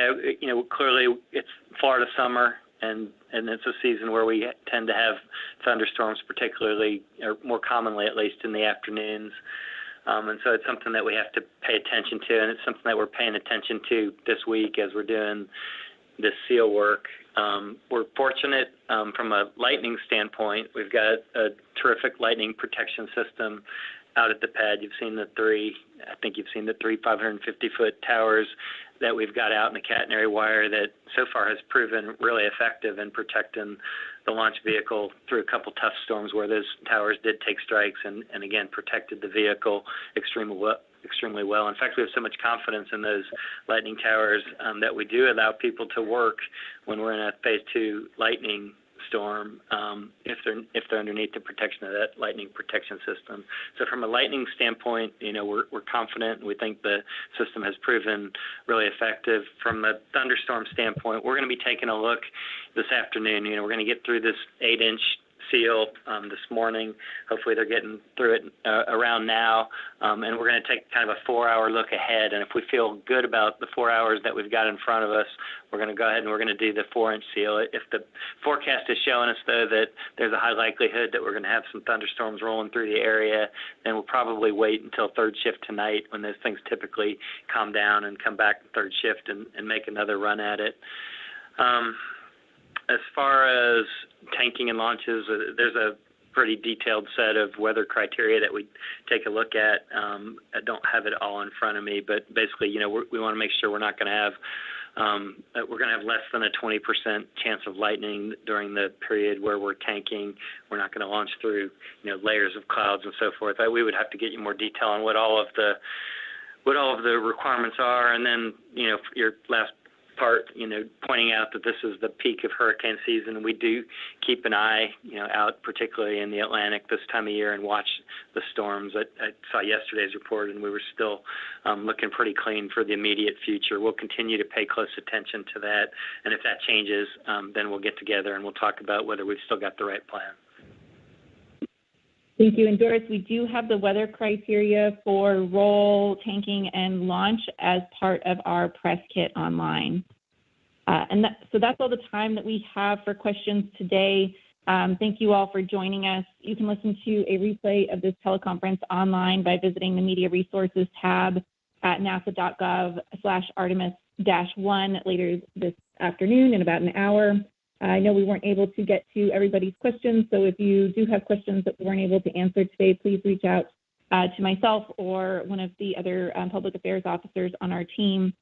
Speaker 4: clearly it's Florida summer, and it's a season where we tend to have thunderstorms, particularly, or more commonly at least, in the afternoons. And so it's something that we have to pay attention to, and it's something that we're paying attention to this week as we're doing this SEAL work. We're fortunate from a lightning standpoint. We've got a terrific lightning protection system out at the pad. You've seen the three 550-foot towers that we've got out in the catenary wire that so far has proven really effective in protecting the launch vehicle through a couple tough storms where those towers did take strikes and again, protected the vehicle extremely well. In fact, we have so much confidence in those lightning towers that we do allow people to work when we're in a phase 2 lightning storm if they're underneath the protection of that lightning protection system. So from a lightning standpoint, we're confident, and we think the system has proven really effective. From a thunderstorm standpoint, we're going to be taking a look this afternoon. We're going to get through this 8-inch seal this morning. Hopefully they're getting through it around now, and we're going to take kind of a 4-hour look ahead. And if we feel good about the 4 hours that we've got in front of us, we're going to go ahead and we're going to do the 4-inch seal. If the forecast is showing us, though, that there's a high likelihood that we're going to have some thunderstorms rolling through the area, then we'll probably wait until third shift tonight, when those things typically calm down, and come back third shift and make another run at it. As far as tanking and launches, there's a pretty detailed set of weather criteria that we take a look at. I don't have it all in front of me, but basically, we want to make sure we're not going to have we're going to have less than a 20% chance of lightning during the period where we're tanking. We're not going to launch through, layers of clouds and so forth. We would have to get you more detail on what all of the requirements are, and then, your last part, pointing out that this is the peak of hurricane season. We do keep an eye, out particularly in the Atlantic this time of year and watch the storms. I saw yesterday's report, and we were still looking pretty clean for the immediate future. We'll continue to pay close attention to that, and if that changes, then we'll get together and we'll talk about whether we've still got the right plan.
Speaker 2: Thank you. And Doris, we do have the weather criteria for roll, tanking, and launch as part of our press kit online. So that's all the time that we have for questions today. Thank you all for joining us. You can listen to a replay of this teleconference online by visiting the Media Resources tab at nasa.gov/Artemis-1 later this afternoon in about an hour. I know we weren't able to get to everybody's questions, so if you do have questions that we weren't able to answer today, please reach out to myself or one of the other public affairs officers on our team.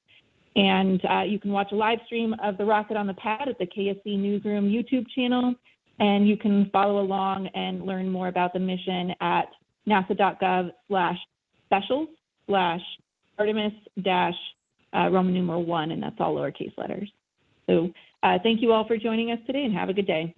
Speaker 2: And you can watch a live stream of the rocket on the pad at the KSC Newsroom YouTube channel, and you can follow along and learn more about the mission at nasa.gov/specials/Artemis-Roman numeral 1, and that's all lowercase letters. So thank you all for joining us today, and have a good day.